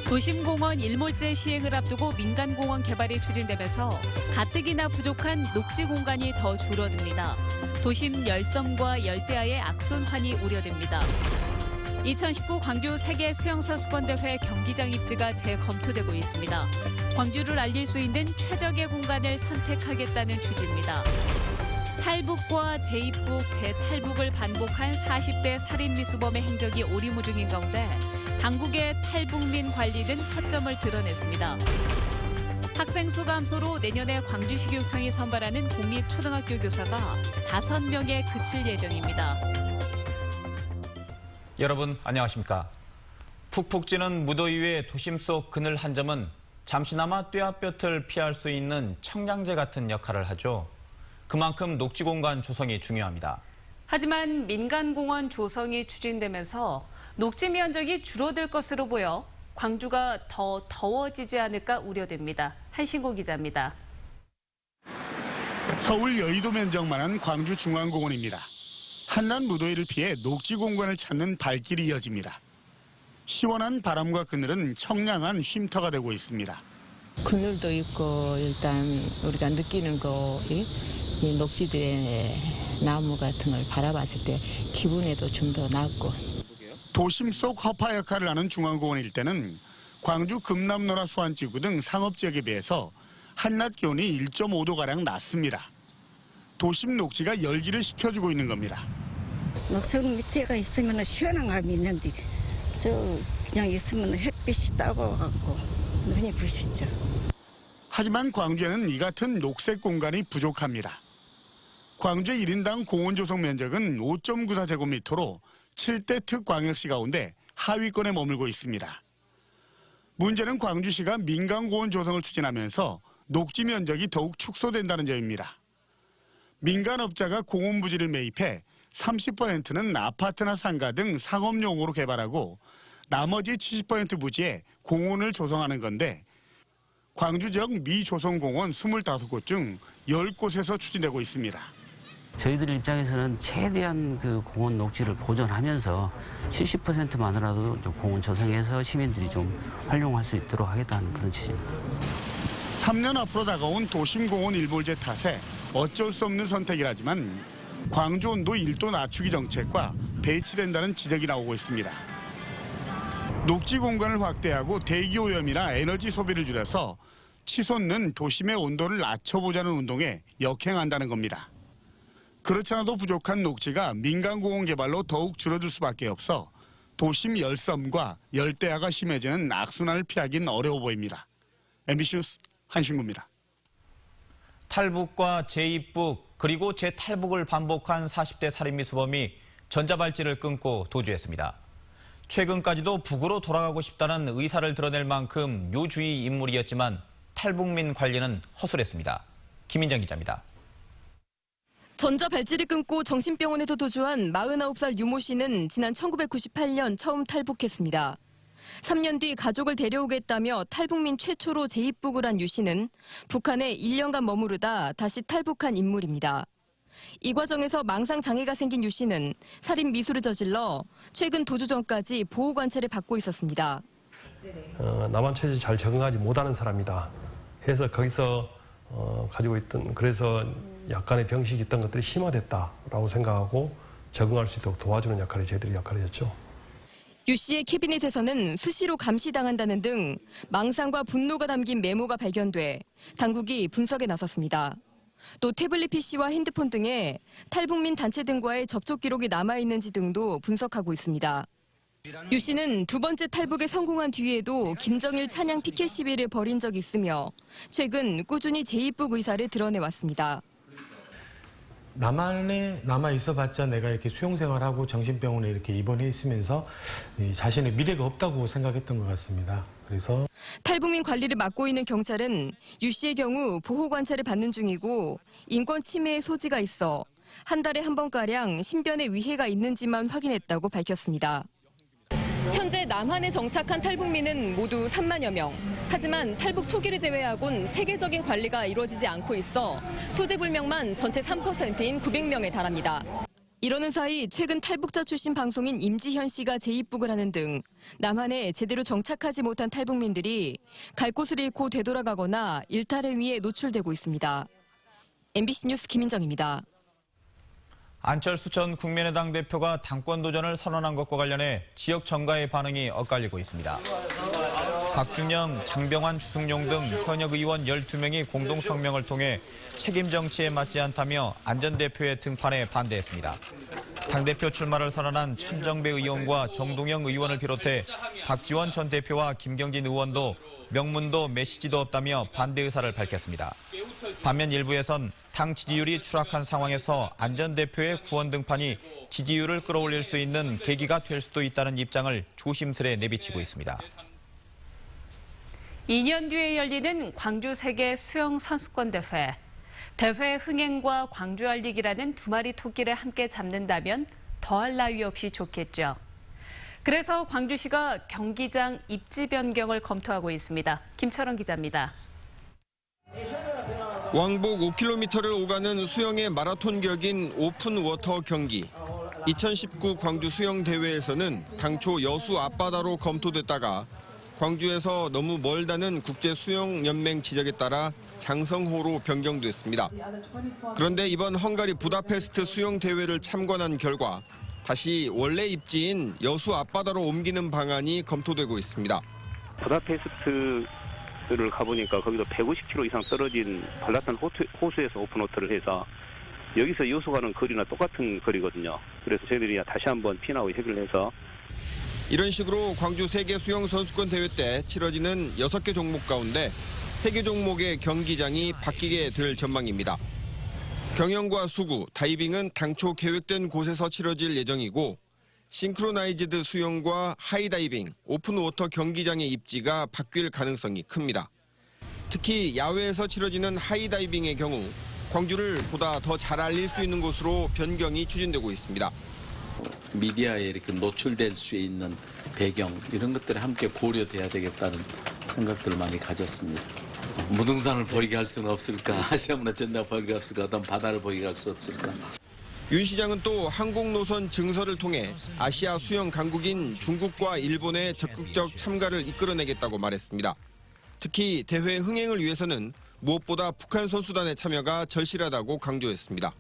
도심공원 일몰제 시행을 앞두고 민간공원 개발이 추진되면서 가뜩이나 부족한 녹지 공간이 더 줄어듭니다. 도심 열섬과 열대야의 악순환이 우려됩니다. 2019 광주 세계 수영선수권대회 경기장 입지가 재검토되고 있습니다. 광주를 알릴 수 있는 최적의 공간을 선택하겠다는 취지입니다. 탈북과 재입북, 재탈북을 반복한 40대 살인미수범의 행적이 오리무중인 가운데 당국의 탈북민 관리는 허점을 드러냈습니다. 학생 수 감소로 내년에 광주시교육청이 선발하는 공립초등학교 교사가 5명에 그칠 예정입니다. 여러분 안녕하십니까? 푹푹 찌는 무더위 위에 도심 속 그늘 한 점은 잠시나마 뙤약볕을 피할 수 있는 청량제 같은 역할을 하죠. 그만큼 녹지 공간 조성이 중요합니다. 하지만 민간공원 조성이 추진되면서 녹지 면적이 줄어들 것으로 보여 광주가 더 더워지지 않을까 우려됩니다. 한신고 기자입니다. 서울 여의도 면적만한 광주 중앙공원입니다. 한낮 무더위를 피해 녹지 공간을 찾는 발길이 이어집니다. 시원한 바람과 그늘은 청량한 쉼터가 되고 있습니다. 그늘도 있고 일단 우리가 느끼는 이 녹지들의 나무 같은 걸 바라봤을 때 기분에도 좀 더 낫고. 도심 속 허파 역할을 하는 중앙공원 일대는 광주 금남로나 수안지구 등 상업지역에 비해서 한낮 기온이 1.5도가량 낮습니다. 도심 녹지가 열기를 식혀주고 있는 겁니다. 녹청 밑에가 있으면 시원한 감이 있는데 그냥 있으면 햇빛이 따가워갖고 눈이 부시죠. 하지만 광주에는 이 같은 녹색 공간이 부족합니다. 광주의 1인당 공원 조성 면적은 5.94제곱미터로 7대 특광역시 가운데 하위권에 머물고 있습니다. 문제는 광주시가 민간공원 조성을 추진하면서 녹지 면적이 더욱 축소된다는 점입니다. 민간업자가 공원 부지를 매입해 30%는 아파트나 상가 등 상업용으로 개발하고 나머지 70% 부지에 공원을 조성하는 건데 광주 지역 미조성공원 25곳 중 10곳에서 추진되고 있습니다. 저희들 입장에서는 최대한 그 공원 녹지를 보존하면서 70%만으로도 좀 공원 조성해서 시민들이 좀 활용할 수 있도록 하겠다는 그런 취지입니다. 3년 앞으로 다가온 도심공원 일몰제 탓에 어쩔 수 없는 선택이라지만 광주 온도 1도 낮추기 정책과 배치된다는 지적이 나오고 있습니다. 녹지 공간을 확대하고 대기오염이나 에너지 소비를 줄여서 치솟는 도심의 온도를 낮춰보자는 운동에 역행한다는 겁니다. 그렇지 않아도 부족한 녹지가 민간공원 개발로 더욱 줄어들 수밖에 없어 도심 열섬과 열대야가 심해지는 악순환을 피하기는 어려워 보입니다. MBC 뉴스 한신구입니다. 탈북과 재입북 그리고 재탈북을 반복한 40대 살인미수범이 전자발찌를 끊고 도주했습니다. 최근까지도 북으로 돌아가고 싶다는 의사를 드러낼 만큼 요주의 인물이었지만 탈북민 관리는 허술했습니다. 김민정 기자입니다. 전자발찌를 끊고 정신병원에서 도주한 49살 유모 씨는 지난 1998년 처음 탈북했습니다. 3년 뒤 가족을 데려오겠다며 탈북민 최초로 재입북을 한 유 씨는 북한에 1년간 머무르다 다시 탈북한 인물입니다. 이 과정에서 망상장애가 생긴 유 씨는 살인 미수를 저질러 최근 도주 전까지 보호관찰을 받고 있었습니다. 남한 체제에 잘 적응하지 못하는 사람이다 해서 거기서 가지고 있던 그래서 약간의 병식이 있던 것들이 심화됐다라고 생각하고 적응할 수 있도록 도와주는 역할이 저희들의 역할이었죠. 유 씨의 캐비닛에서는 수시로 감시당한다는 등 망상과 분노가 담긴 메모가 발견돼 당국이 분석에 나섰습니다. 또 태블릿 PC와 핸드폰 등에 탈북민 단체 등과의 접촉 기록이 남아있는지 등도 분석하고 있습니다. 유 씨는 두 번째 탈북에 성공한 뒤에도 김정일 찬양 피켓 시위를 벌인 적이 있으며 최근 꾸준히 재입북 의사를 드러내왔습니다. 남한에 남아 있어봤자 내가 이렇게 수용생활하고 정신병원에 이렇게 입원해 있으면서 자신의 미래가 없다고 생각했던 것 같습니다. 그래서 탈북민 관리를 맡고 있는 경찰은 유 씨의 경우 보호 관찰을 받는 중이고 인권 침해의 소지가 있어 한 달에 한 번가량 신변에 위해가 있는지만 확인했다고 밝혔습니다. 현재 남한에 정착한 탈북민은 모두 3만여 명. 하지만 탈북 초기를 제외하곤 체계적인 관리가 이루어지지 않고 있어 소재불명만 전체 3%인 900명에 달합니다. 이러는 사이 최근 탈북자 출신 방송인 임지현 씨가 재입북을 하는 등 남한에 제대로 정착하지 못한 탈북민들이 갈 곳을 잃고 되돌아가거나 일탈의 위에 노출되고 있습니다. MBC 뉴스 김인정입니다. 안철수 전 국민의당 대표가 당권 도전을 선언한 것과 관련해 지역 정가의 반응이 엇갈리고 있습니다. 박준영, 장병환, 주승용 등 현역 의원 12명이 공동 성명을 통해 책임 정치에 맞지 않다며 안 전 대표의 등판에 반대했습니다. 당대표 출마를 선언한 천정배 의원과 정동영 의원을 비롯해 박지원 전 대표와 김경진 의원도 명문도 메시지도 없다며 반대 의사를 밝혔습니다. 반면 일부에선 당 지지율이 추락한 상황에서 안 전 대표의 구원 등판이 지지율을 끌어올릴 수 있는 계기가 될 수도 있다는 입장을 조심스레 내비치고 있습니다. 2년 뒤에 열리는 광주 세계 수영 선수권 대회. 대회 흥행과 광주 알리기라는 두 마리 토끼를 함께 잡는다면 더할 나위 없이 좋겠죠. 그래서 광주시가 경기장 입지 변경을 검토하고 있습니다. 김철원 기자입니다. 왕복 5km를 오가는 수영의 마라톤 격인 오픈워터 경기. 2019 광주 수영대회에서는 당초 여수 앞바다로 검토됐다가 광주에서 너무 멀다는 국제수영연맹 지적에 따라 장성호로 변경됐습니다. 그런데 이번 헝가리 부다페스트 수영대회를 참관한 결과 다시 원래 입지인 여수 앞바다로 옮기는 방안이 검토되고 있습니다. 부다페스트를 가보니까 거기서 150km 이상 떨어진 발라탄 호수에서 오픈워터를 해서 여기서 여수 가는 거리나 똑같은 거리거든요. 그래서 저희들이 다시 한번 피나고 협의를 해서 이런 식으로 광주 세계 수영 선수권 대회 때 치러지는 6개 종목 가운데 3개 종목의 경기장이 바뀌게 될 전망입니다. 경영과 수구, 다이빙은 당초 계획된 곳에서 치러질 예정이고 싱크로나이즈드 수영과 하이다이빙, 오픈워터 경기장의 입지가 바뀔 가능성이 큽니다. 특히 야외에서 치러지는 하이다이빙의 경우 광주를 보다 더 잘 알릴 수 있는 곳으로 변경이 추진되고 있습니다. 미디어에 이렇게 노출될 수 있는 배경 이런 것들이 함께 고려돼야 되겠다는 생각들을 많이 가졌습니다. 무등산을 보이게 할 수는 없을까? 아시아문화 전당 보이게 할 수가 어떤 바다를 보이게 할 수 없을까? 윤 시장은 또 항공노선 증설을 통해 아시아 수영 강국인 중국과 일본의 적극적 참가를 이끌어내겠다고 말했습니다. 특히 대회 흥행을 위해서는 무엇보다 북한 선수단의 참여가 절실하다고 강조했습니다.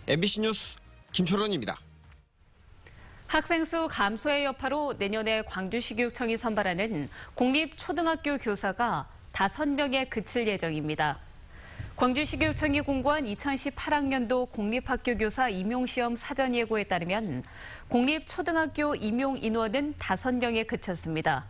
MBC 뉴스 김철원입니다. 학생 수 감소의 여파로 내년에 광주시교육청이 선발하는 공립초등학교 교사가 5명에 그칠 예정입니다. 광주시교육청이 공고한 2018학년도 공립학교 교사 임용시험 사전 예고에 따르면 공립초등학교 임용 인원은 5명에 그쳤습니다.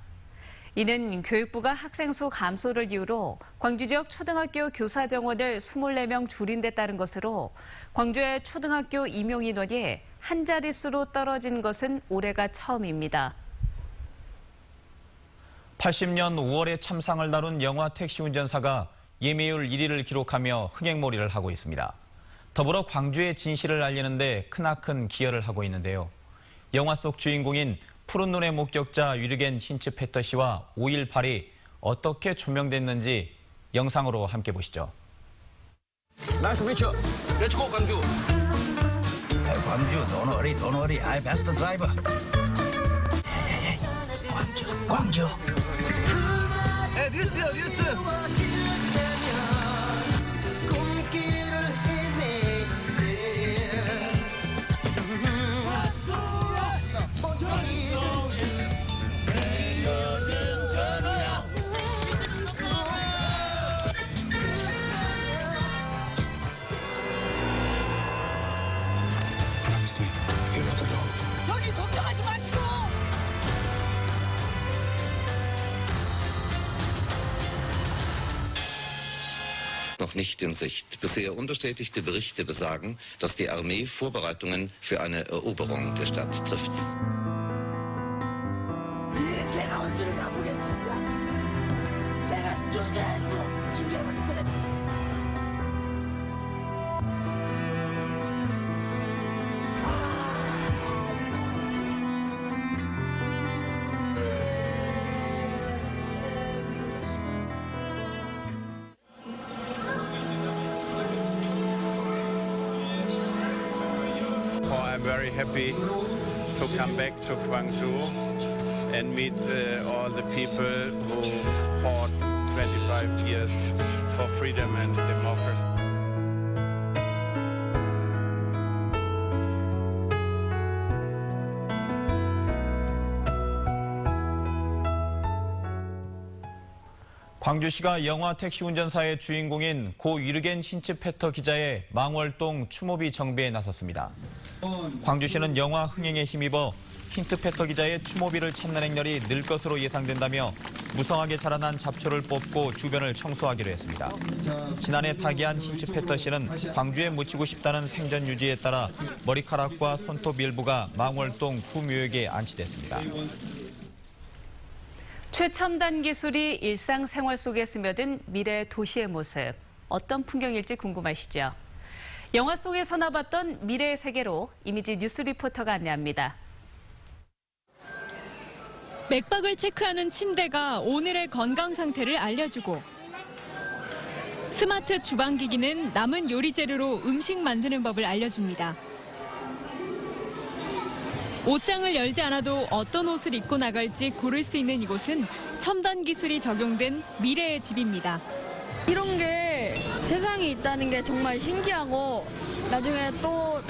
이는 교육부가 학생 수 감소를 이유로 광주 지역 초등학교 교사 정원을 24명 줄인 데 따른 것으로 광주의 초등학교 임용 인원이 한 자릿수로 떨어진 것은 올해가 처음입니다. 80년 5월에 참상을 다룬 영화 택시 운전사가 예매율 1위를 기록하며 흥행몰이를 하고 있습니다. 더불어 광주의 진실을 알리는 데 크나큰 기여를 하고 있는데요. 영화 속 주인공인 푸른 눈의 목격자 유르겐 힌츠페터 씨와 5.18이 어떻게 조명됐는지 영상으로 함께 보시죠. Nice to meet you. Let's go 광주. 광주, don't worry. I'm best driver. 광주. 뉴스. 여기 걱정하지 마시고. Noch nicht in Sicht. Bisher unbestätigte Berichte besagen, dass die Armee Vorbereitungen für eine Eroberung der Stadt trifft. 내가 어디로 가보겠습니다. 제가 조사해서 죽여버릴 거다. very happy to come back to Gwangju and meet all the people who fought 25 years for freedom and democracy. 광주시가 영화 택시 운전사의 주인공인 고 위르겐 힌츠페터 기자의 망월동 추모비 정비에 나섰습니다. 광주시는 영화 흥행에 힘입어 힌츠페터 기자의 추모비를 찾는 행렬이 늘 것으로 예상된다며 무성하게 자라난 잡초를 뽑고 주변을 청소하기로 했습니다. 지난해 타계한 힌츠페터 씨는 광주에 묻히고 싶다는 생전 유지에 따라 머리카락과 손톱 일부가 망월동 구묘역에 안치됐습니다. 최첨단 기술이 일상생활 속에 스며든 미래 도시의 모습. 어떤 풍경일지 궁금하시죠? 영화 속에서나 봤던 미래의 세계로 이미지 뉴스 리포터가 안내합니다. 맥박을 체크하는 침대가 오늘의 건강 상태를 알려주고 스마트 주방기기는 남은 요리 재료로 음식 만드는 법을 알려줍니다. 옷장을 열지 않아도 어떤 옷을 입고 나갈지 고를 수 있는 이곳은 첨단 기술이 적용된 미래의 집입니다. 이런 게 세상에 있다는 게 정말 신기하고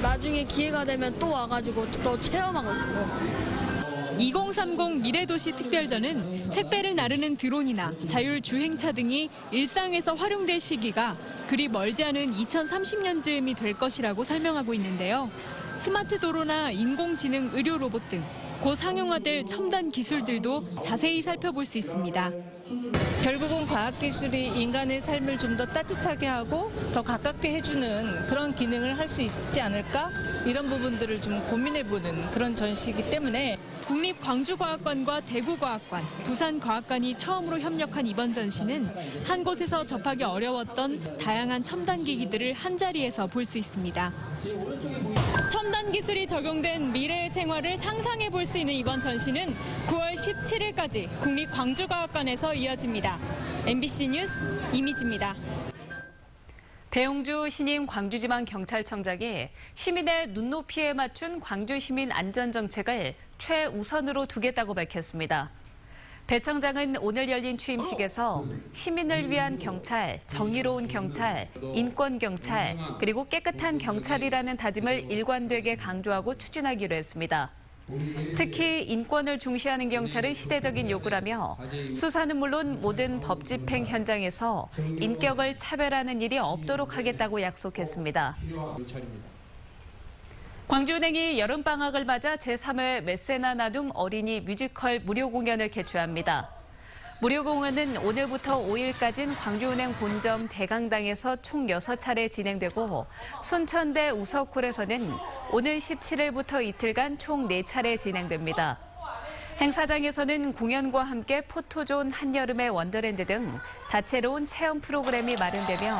나중에 기회가 되면 또 와가지고 또 체험하고 싶어요. 2030 미래도시 특별전은 택배를 나르는 드론이나 자율주행차 등이 일상에서 활용될 시기가 그리 멀지 않은 2030년쯤이 될 것이라고 설명하고 있는데요. 스마트 도로나 인공지능 의료 로봇 등 곧 상용화될 첨단 기술들도 자세히 살펴볼 수 있습니다. 결국은 과학기술이 인간의 삶을 좀 더 따뜻하게 하고 더 가깝게 해주는 그런 기능을 할 수 있지 않을까? 이런 부분들을 좀 고민해보는 그런 전시이기 때문에 국립광주과학관과 대구과학관, 부산과학관이 처음으로 협력한 이번 전시는 한 곳에서 접하기 어려웠던 다양한 첨단 기기들을 한자리에서 볼 수 있습니다. 첨단 기술이 적용된 미래의 생활을 상상해 볼 수 있는 이번 전시는 9월 17일까지 국립광주과학관에서 이어집니다. MBC 뉴스 이미지입니다. 배용주 신임 광주지방경찰청장이 시민의 눈높이에 맞춘 광주시민 안전정책을 최우선으로 두겠다고 밝혔습니다. 배 청장은 오늘 열린 취임식에서 시민을 위한 경찰, 정의로운 경찰, 인권 경찰, 그리고 깨끗한 경찰이라는 다짐을 일관되게 강조하고 추진하기로 했습니다. 특히 인권을 중시하는 경찰은 시대적인 요구라며 수사는 물론 모든 법 집행 현장에서 인격을 차별하는 일이 없도록 하겠다고 약속했습니다. 광주은행이 여름방학을 맞아 제3회 메세나 나눔 어린이 뮤지컬 무료 공연을 개최합니다. 무료 공연은 오늘부터 5일까지는 광주은행 본점 대강당에서 총 6차례 진행되고 순천대 우석홀에서는 오는 17일부터 이틀간 총 4차례 진행됩니다. 행사장에서는 공연과 함께 포토존, 한여름의 원더랜드 등 다채로운 체험 프로그램이 마련되며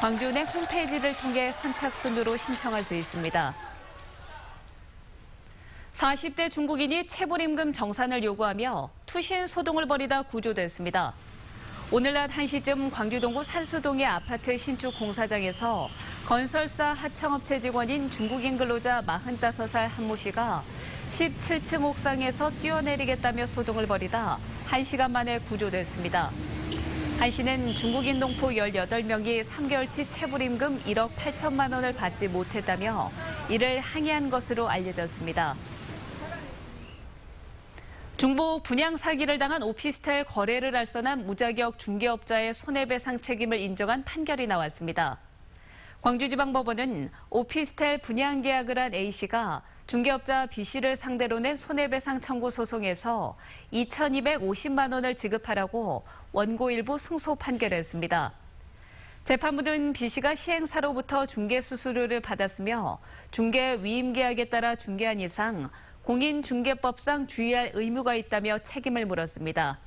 광주은행 홈페이지를 통해 선착순으로 신청할 수 있습니다. 40대 중국인이 체불임금 정산을 요구하며 투신 소동을 벌이다 구조됐습니다. 오늘 낮 1시쯤 광주 동구 산수동의 아파트 신축 공사장에서 건설사 하청업체 직원인 중국인 근로자 45살 한모 씨가 17층 옥상에서 뛰어내리겠다며 소동을 벌이다 1시간 만에 구조됐습니다. 한 씨는 중국인 동포 18명이 3개월치 체불임금 1억 8천만 원을 받지 못했다며 이를 항의한 것으로 알려졌습니다. 중부 분양 사기를 당한 오피스텔 거래를 알선한 무자격 중개업자의 손해배상 책임을 인정한 판결이 나왔습니다. 광주지방법원은 오피스텔 분양 계약을 한 A씨가 중개업자 B씨를 상대로 낸 손해배상 청구 소송에서 2,250만 원을 지급하라고 원고 일부 승소 판결했습니다. 재판부는 B씨가 시행사로부터 중개 수수료를 받았으며 중개 위임 계약에 따라 중개한 이상 공인중개법상 주의할 의무가 있다며 책임을 물었습니다.